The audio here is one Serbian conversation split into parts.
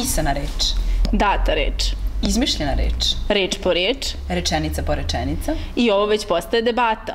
Pisana reč. Data reč. Izmišljena reč. Reč po reč. Rečenica po rečenica. I ovo već postaje debata.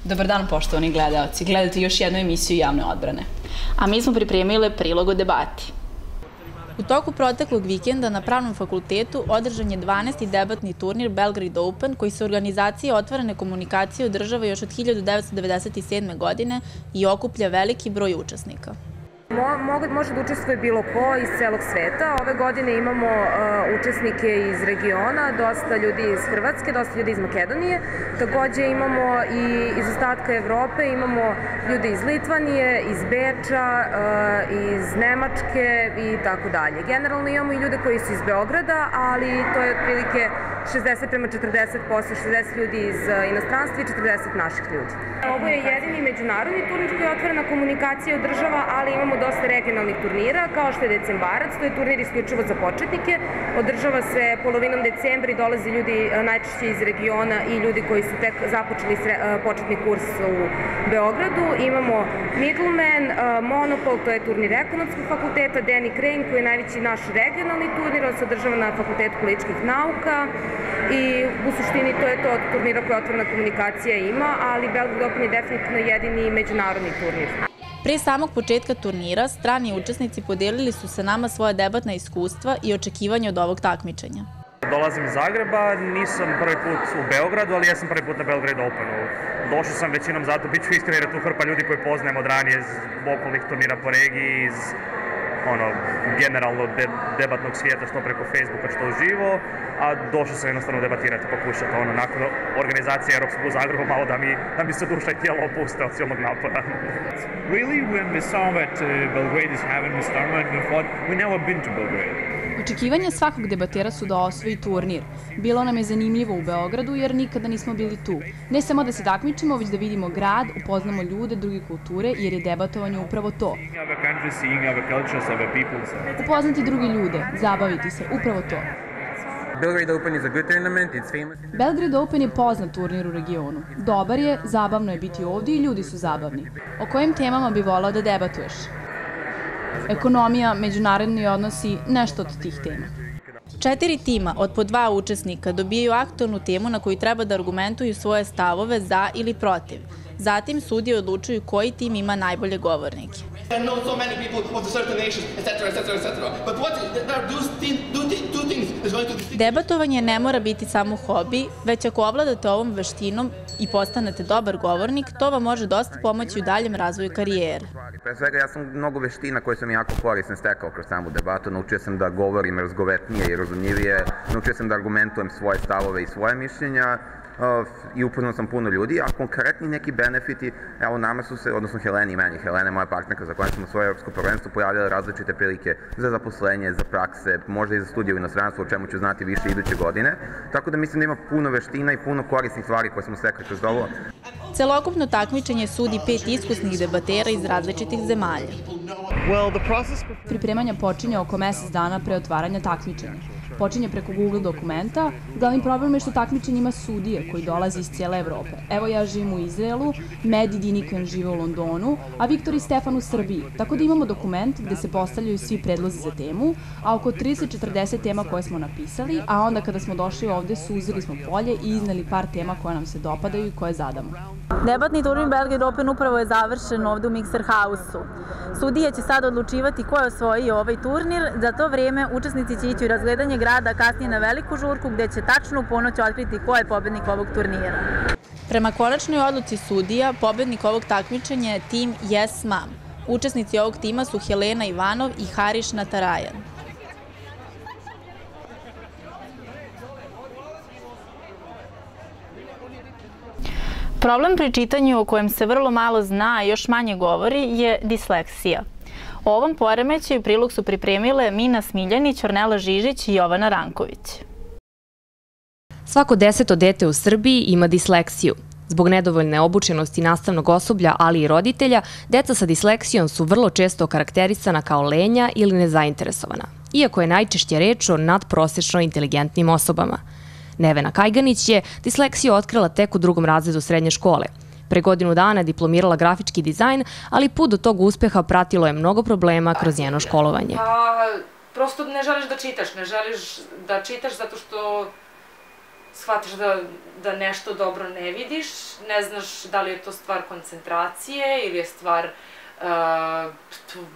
Dobar dan, poštovani gledalci. Gledate još jednu emisiju Javne odbrane. A mi smo pripremile prilog o debati. U toku proteklog vikenda na Pravnom fakultetu održan je 12. debatni turnir Belgrade Open, koji se u organizaciji otvorene komunikacije održava još od 1997. godine i okuplja veliki broj učesnika. Može da učestvuje bilo ko iz celog sveta. Ove godine imamo učesnike iz regiona, dosta ljudi iz Hrvatske, dosta ljudi iz Makedonije. Takođe imamo i iz ostatka Evrope, imamo ljude iz Litvanije, iz Beča, iz Nemačke i tako dalje. Generalno imamo i ljude koji su iz Beograda, ali to je otprilike 60 prema 40%, 60 ljudi iz inostranstva i 40 naših ljudi. Ovo je jedini međunarodni turnir koji je otvorena komunikacija održava, ali imamo dosta regionalnih turnira, kao što je Decembarac, to je turnir isključivo za početnike. Održava se polovinom decembra i dolaze ljudi najčešće iz regiona i ljudi koji su tek započeli početni kurs u Beogradu. Imamo Middleman, Monopol, to je turnir ekonomskog fakulteta, Danny Crane, koji je najveći naš regionalni turnir, on se održava na Fakultetu političkih nauka i u suštini to je to od turnira koja otvorena komunikacija ima, ali Belgrade Open je definitivno jedini međunarodni turnir. Pre samog početka turnira, strani učesnici podelili su sa nama svoje debatna iskustva i očekivanja od ovog takmičenja. Dolazim iz Zagreba, nisam prvi put u Beogradu, ali jesam prvi put na Belgrade Openu. Došao sam većinom zato, bit ću iskren, jer je tu hrpa ljudi koji poznajem od ranije iz okolnih turnira po regiji, iz generalno debatnog svijeta, što preko Facebooka, što uživo, a došao sam jednostavno debatirati, pokušati nakon organizacije Europskog u Zagrebu malo da mi se duša i tijelo opuste od silnog napora. Really, when we saw that Belgrade is having this tournament, we thought we never been to Belgrade. Očekivanja svakog debatera su da osvoji turnir. Bilo nam je zanimljivo u Beogradu jer nikada nismo bili tu. Ne samo da se takmičimo, već da vidimo grad, upoznamo ljude, druge kulture, jer je debatovanje upravo to. Upoznati druge ljude, zabaviti se, upravo to. Belgrade Open je poznat turnir u regionu. Dobar je, zabavno je biti ovdje i ljudi su zabavni. O kojim temama bi volao da debatuješ? Ekonomija, međunarodni odnosi, nešto od tih tema. 4 tima od po 2 učesnika dobijaju aktualnu temu na koju treba da argumentuju svoje stavove za ili protiv. Zatim sudije odlučuju koji tim ima najbolje govornike. Debatovanje ne mora biti samo hobi, već ako ovladate ovom veštinom i postanete dobar govornik, to vam može dosta pomoći u daljem razvoju karijere. Pre svega, ja sam mnogo veština koje sam jako korisno stekao kroz samu debatu. Naučio sam da govorim razgovetnije i razumljivije, naučio sam da argumentujem svoje stavove i svoje mišljenja i upoznao sam puno ljudi, a konkretni neki benefiti, evo nama su se, odnosno Heleni i meni, Helena je moja partnerka za kojom smo svoje evropsko prvenstvo, pojavljale različite prilike za zaposlenje, za prakse, možda i za studije u inostranstvu, o čemu ću znati više iduće godine, tako da mislim da ima puno veština i puno korisnih stvari koje smo stekli kroz ovo. Celokupno takmičenje sudi 5 iskusnih debatera iz različitih zemalja. Pripremanja počinje oko mesec dana pre otvaranja takmičenja. Počinje preko Google dokumenta. Glavni problem je što takmičenje ima sudije koji dolaze iz cijele Evrope. Evo ja živim u Izraelu, Medi Dinikan žive u Londonu, a Viktor i Stefan u Srbiji. Tako da imamo dokument gde se postavljaju svi predlozi za temu, a oko 30-40 tema koje smo napisali, a onda kada smo došli ovde suzili smo polje i izneli par tema koje nam se dopadaju i koje zadamo. Debatni turnir Belgrade Open upravo je završen ovde u Mixer House-u. Sudije će sad odlučivati ko je osvojio ovaj turnir. Za to vrijeme učesnici će ići u razgledanje grada, kasnije na veliku žurku gde će tačno u ponoć otkriti ko je pobednik ovog turnira. Prema konačnoj odluci sudija, pobednik ovog takmičenja je tim Yes Mom. Učesnici ovog tima su Helena Ivanov i Hariš Natarajan. Problem pri čitanju o kojem se vrlo malo zna, a još manje govori, je disleksija. O ovom poremećaju prilog su pripremile Mina Smiljanić, Ornela Žižić i Jovana Ranković. Svako 10. dete u Srbiji ima disleksiju. Zbog nedovoljne obučenosti nastavnog osoblja, ali i roditelja, deca sa disleksijom su vrlo često okarakterisana kao lenja ili nezainteresovana, iako je najčešće reč o nadprosečno inteligentnim osobama. Nevena Kajganić je disleksiju otkrila tek u 2. razredu srednje škole. Pre godinu dana je diplomirala grafički dizajn, ali put do tog uspeha pratilo je mnogo problema kroz njeno školovanje. prosto ne želiš da čitaš, ne želiš da čitaš zato što shvatiš da nešto dobro ne vidiš, ne znaš da li je to stvar koncentracije ili je stvar,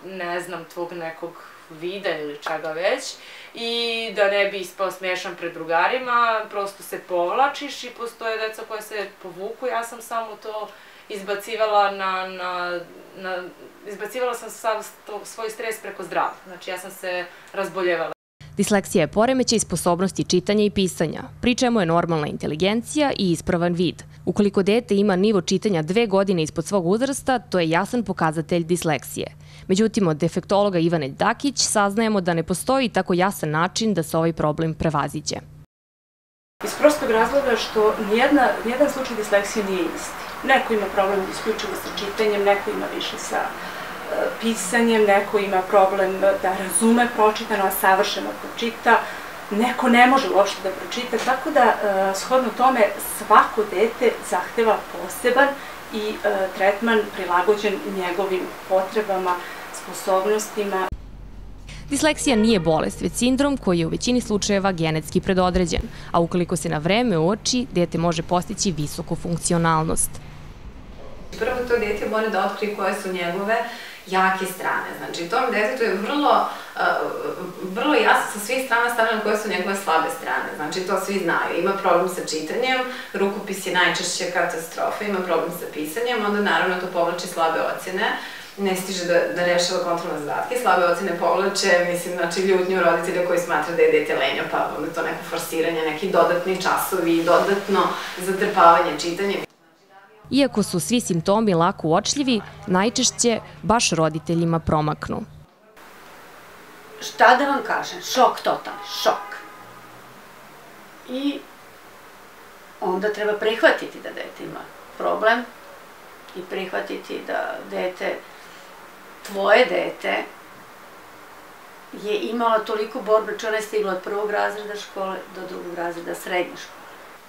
ne znam, tvog nekog vida ili čega već, i da ne bi ispao smešan pred drugarima, prosto se povlačiš i postoje deca koja se povuku, ja sam samo to izbacivala izbacivala sam sav svoj stres preko zdravlja, znači ja sam se razboljevala. Disleksija je poremećaj sposobnosti čitanja i pisanja, pri čemu je normalna inteligencija i ispravan vid. Ukoliko dete ima nivo čitanja 2 godine ispod svog uzrasta, to je jasan pokazatelj disleksije. Međutim, od defektologa Ivane Dakić saznajemo da ne postoji tako jasan način da se ovaj problem prevaziđe. Iz prostog razloga što nijedan slučaj disleksije nije isti. Neko ima problem isključivo sa čitanjem, neko ima više sa pisanjem, neko ima problem da razume pročitano, a savršeno pročita, neko ne može uopšte da pročita, tako da shodno tome svako dete zahteva poseban i tretman prilagođen njegovim potrebama, sposobnostima. Disleksija nije bolest, već sindrom koji je u većini slučajeva genetski predodređen, a ukoliko se na vreme uoči, dete može postići visoku funkcionalnost. Prvo to dete mora da otkrije koje su njegove jake strane. Znači, tom detetu je vrlo jasno sa svih strana stavljeno koje su njegove slabe strane. Znači, to svi znaju. Ima problem sa čitanjem, rukopis je najčešće katastrofa, ima problem sa pisanjem, onda naravno to povlači slabe ocjene, ne stiže da rešava kontrolne zadatke, slabe ocjene povlače, mislim, znači, ljutnju roditelja koji smatra da je dete lenjo, pa onda to neko forsiranje, neki dodatni časovi, dodatno zatrpavanje čitanjem. Iako su svi simptomi lako uočljivi, najčešće baš roditeljima promaknu. Šta da vam kažem? Šok totalni, šok. I onda treba prihvatiti da dete ima problem i prihvatiti da tvoje dete je imala toliko borbe, če ona je stigla od 1. razreda škole do 2. razreda srednje škole.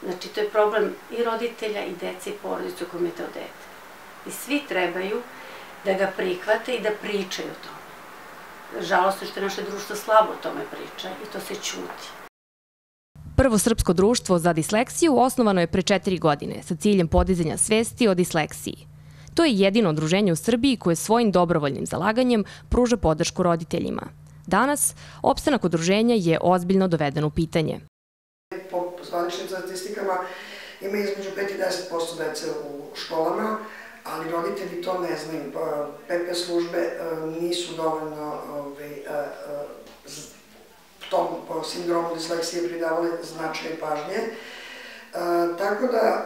Znači, to je problem i roditelja, i dece, i porodice u kojem je to dete. I svi trebaju da ga prihvate i da pričaju o tome. Žalostno što je naše društvo slabo o tome priča i to se ćuti. Prvo srpsko društvo za disleksiju osnovano je pre 4 godine sa ciljem podizanja svesti o disleksiji. To je jedino udruženje u Srbiji koje svojim dobrovoljnim zalaganjem pruža podršku roditeljima. Danas, opstanak udruženja je ozbiljno doveden u pitanje. Po zvaničnim statistikama ima između 5 i 10% dece u školama, ali roditelji to ne znaju. PP službe nisu dovoljno tom sindromu disleksije pridavale značajne pažnje. Tako da,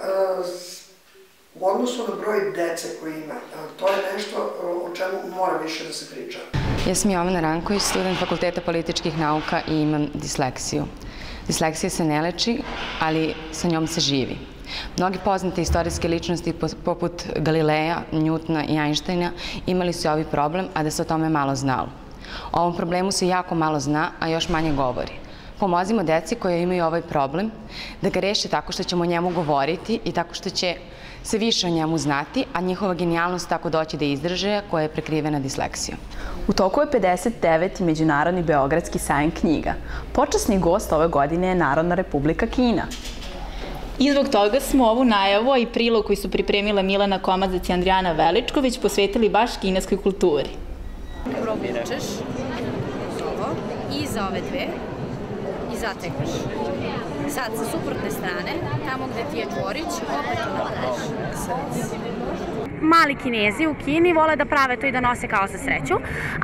u odnosu na broj dece koji ima, to je nešto o čemu mora više da se priča. Ja sam Jovana Ranković, student Fakulteta političkih nauka i imam disleksiju. Disleksija se ne leči, ali sa njom se živi. Mnogi poznate istorijske ličnosti poput Galileja, Njutona i Einsteina imali su ovaj problem, a da se o tome malo znalo. O ovom problemu se jako malo zna, a još manje govori. Pomozimo deci koje imaju ovaj problem da ga reše tako što ćemo o njemu govoriti i tako što će se više o njemu znati, a njihova genijalnost tako doći do izražaja koja je prekrivena disleksijom. U toku je 59. Međunarodni Beogradski sajam knjiga. Počasni gost ove godine je Narodna Republika Kina. I zbog toga smo ovu najavu i prilog koji su pripremile Milena Komazac i Andrijana Veličković posvetili baš kineskoj kulturi. Provučeš ovo i za ove dve i zategneš. Sad sa suprotne strane, tamo gde ti je čvorić, opet napraviš. Mali Kinezi u Kini vole da prave to i da nose kao za sreću,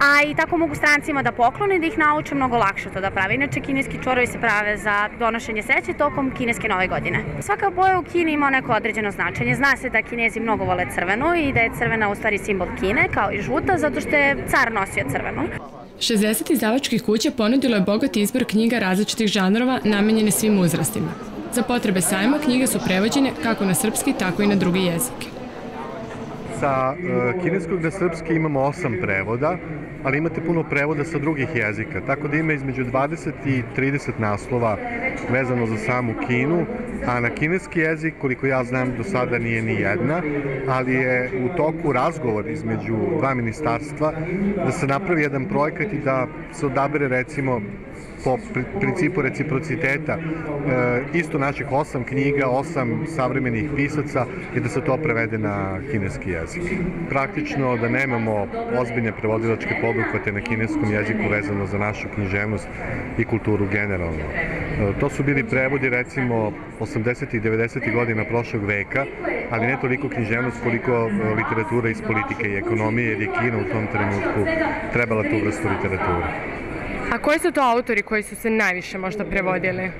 a i tako mogu strancima da poklone, da ih nauče mnogo lakše to da prave. Inače, kineski čvorovi se prave za donošenje sreće tokom kineske nove godine. Svaka boja u Kini ima neko određeno značenje. Zna se da Kinezi mnogo vole crvenu i da je crvena u stvari simbol Kine, kao i žuta, zato što je car nosio crvenu. 60 izdavačkih kuća ponudilo je bogat izbor knjiga različitih žanrova namenjene svim uzrastima. Za potrebe sajma knjige su prevođene kako na srpski, tako i na druge jezike. Sa kineskog na srpski imamo 8 prevoda, ali imate puno prevoda sa drugih jezika, tako da ima između 20 i 30 naslova vezano za samu Kinu, a na kineski jezik, koliko ja znam, do sada nije ni jedna, ali je u toku razgovor između dva ministarstva da se napravi jedan projekat i da se odabere, recimo, po principu reciprociteta, isto naših 8 knjiga, 8 savremenih pisaca i da se to prevede na kineski jezik. Praktično da nemamo ozbiljne prevodilačke poduhvate na kineskom jeziku vezano za našu književnost i kulturu generalno. To su bili prevodi, recimo, 80. i 90. godina prošlog veka, ali ne toliko književnost koliko literatura iz politike i ekonomije, jer je Kina u tom trenutku trebala tu vrstu literature. A koji su to autori koji su se najviše možda prevodili?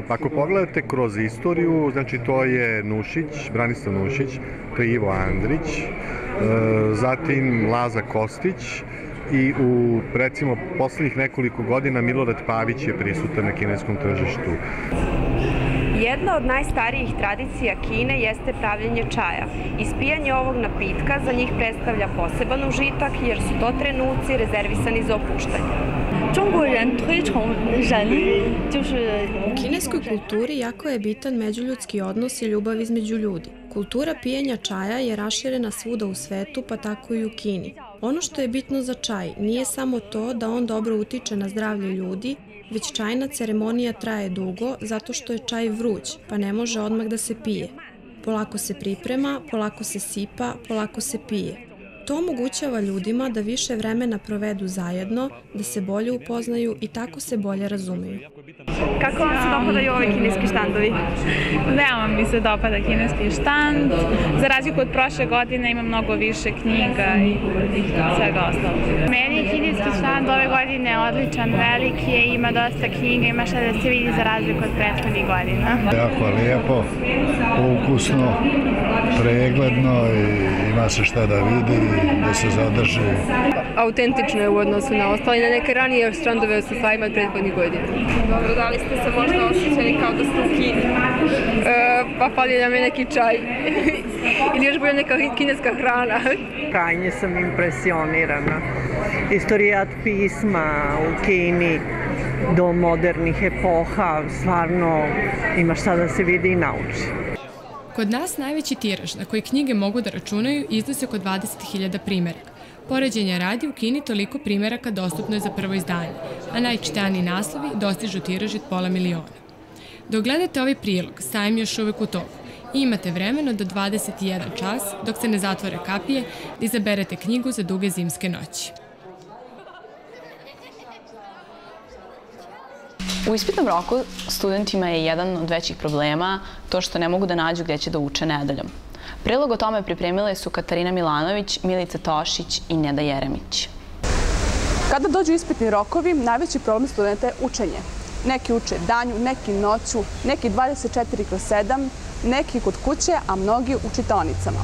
Ako pogledate kroz istoriju, znači to je Nušić, Branislav Nušić, to je Ivo Andrić, zatim Laza Kostić i u, recimo, poslednjih nekoliko godina Milorad Pavić je prisutan na kineskom tržištu. Jedna od najstarijih tradicija Kine jeste pravljenje čaja. Ispijanje ovog napitka za njih predstavlja poseban užitak jer su to trenuci rezervisani za opuštanje. U kineskoj kulturi jako je bitan međuljudski odnos i ljubav između ljudi. Kultura pijenja čaja je raširena svuda u svetu, pa tako i u Kini. Ono što je bitno za čaj nije samo to da on dobro utiče na zdravlje ljudi, već čajna ceremonija traje dugo zato što je čaj vruć, pa ne može odmah da se pije. Polako se priprema, polako se sipa, polako se pije. To omogućava ljudima da više vremena provedu zajedno, da se bolje upoznaju i tako se bolje razumeju. Kako vam se dopadaju ovi kineski štandovi? Veoma mi se dopada kineski štand. Za razliku od prošle godine ima mnogo više knjiga i svega ostalog. Meni je kineski štand ove godine odličan, veliki je, ima dosta knjiga, ima šta da se vidi za razliku od prethodnih godina. Jako lijepo, ukusno, pregledno i ima se šta da vidi, da se zadrži. Autentično je u odnosu na ostali, na neke ranije štandove sa stvarima od prethodnih godina. Dobro, da li ste se možda osjećali kao da ste u Kini? Pa fali nam je neki čaj ili još bolje neka kineska hrana. Krajnje sam impresionirana. Istorijat pisma u Kini do modernih epoha stvarno ima šta da se vidi i nauči. Kod nas najveći tiraž na koji knjige mogu da računaju iznosi oko 20.000 primeraka. Poređenja radi, u Kini toliko primeraka dostupno je za prvo izdanje, a najčitaniji naslovi dostižu tiraž od 500.000. Dok gledate ovaj prilog, sajam je još uvek u toku i imate vremena do 21 čas, dok se ne zatvore kapije, da izaberete knjigu za duge zimske noći. U ispitnom roku studentima je jedan od većih problema to što ne mogu da nađu gde će da uče nedeljom. Prilog o tome pripremile su Katarina Milanović, Milica Tošić i Neda Jeremić. Kada dođu ispitni rokovi, najveći problem studenta je učenje. Neki uče danju, neki noću, neki 24/7, neki kod kuće, a mnogi u čitaonicama.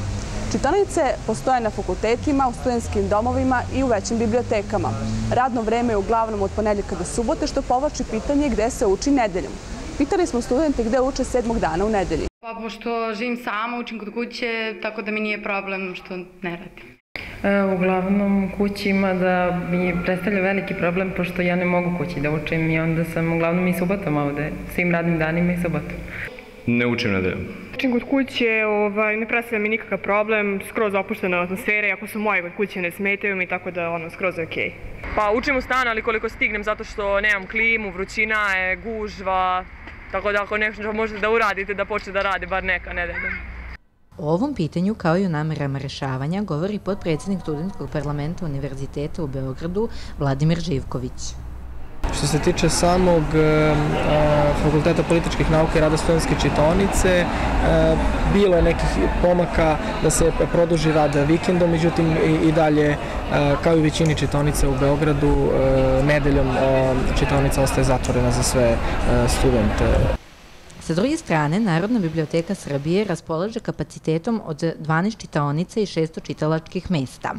Čitaonice postoje na fakultetima, u studentskim domovima i u većim bibliotekama. Radno vreme je uglavnom od ponedeljka do subote, što povlači pitanje gde se uči nedeljom. Pitali smo studente gde uče 7. dana u nedelji. Pa pošto živim sama, učim kod kuće, tako da mi nije problem što ne radim. Uglavnom kući ima da mi predstavlja veliki problem pošto ja ne mogu kući da učim i onda sam uglavnom i subotom ovde, svim radnim danima i subotom. Ne učim nedeljom. Učim kod kuće, ne predstavlja mi nikakav problem, skroz opuštena atmosfera, iako su moje kod kuće ne smetaju mi, tako da skroz je okej. Pa učim u stan, ali koliko stignem zato što nemam klimu, vrućina je, gužva, tako da ako nešto možete da uradite da počne da radi, bar neka nedeljom. O ovom pitanju, kao i o namerama rešavanja, govori potpredsednik Studentskog parlamenta Univerziteta u Beogradu Vladimir Živković. Što se tiče samog Fakulteta političkih nauka i rada studentske čitaonice, bilo je nekih pomaka da se produži rad vikendom, međutim i dalje, kao i u većini čitaonica u Beogradu, nedeljom čitaonica ostaje zatvorena za sve studente. Sa druge strane, Narodna biblioteka Srbije raspolaže kapacitetom od 12 čitaonica i 600 čitalačkih mesta.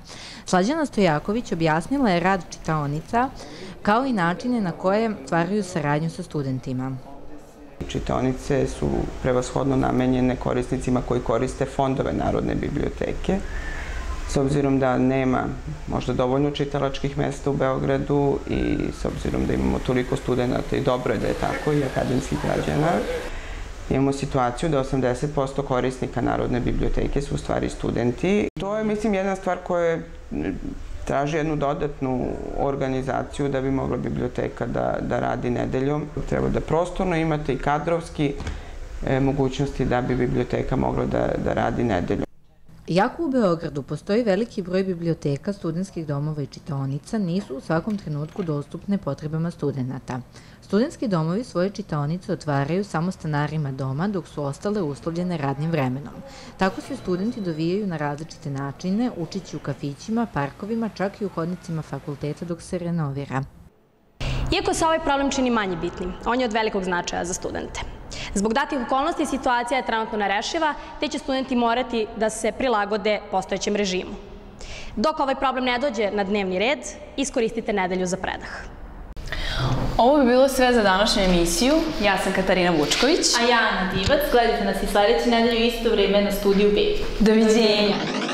Slađana Stojaković objasnila je rad čitaonica kao i načine na koje stvaraju saradnju sa studentima. Čitaonice su prevashodno namenjene korisnicima koji koriste fondove Narodne biblioteke. S obzirom da nema možda dovoljno čitalačkih mesta u Beogradu i s obzirom da imamo toliko studenta i dobro je da je tako i akademskih građana, Imamo situaciju da 80% korisnika Narodne biblioteke su u stvari studenti. To je, mislim, jedna stvar koja traži jednu dodatnu organizaciju da bi mogla biblioteka da radi nedeljom. Treba da prostorno imate i kadrovski mogućnosti da bi biblioteka mogla da radi nedeljom. Iako u Beogradu postoji veliki broj biblioteka, studentskih domova i čitaonica, nisu u svakom trenutku dostupne potrebama studenta. Studentski domovi svoje čitaonice otvaraju samo stanarima doma, dok su ostale uslovljene radnim vremenom. Tako se studenti dovijaju na različite načine, učići u kafićima, parkovima, čak i u hodnicima fakulteta dok se renovira. Iako se ovaj problem čini manje bitnim, on je od velikog značaja za studente. Zbog datih okolnosti situacija je trenutno nerešiva, te će studenti morati da se prilagode postojećem režimu. Dok ovaj problem ne dođe na dnevni red, iskoristite nedelju za predah. Ovo bi bilo sve za današnju emisiju. Ja sam Katarina Vučković. A ja Ana Divac. Gledajte nas i sledeće nedelje u isto vreme na Studiju B. Doviđenja!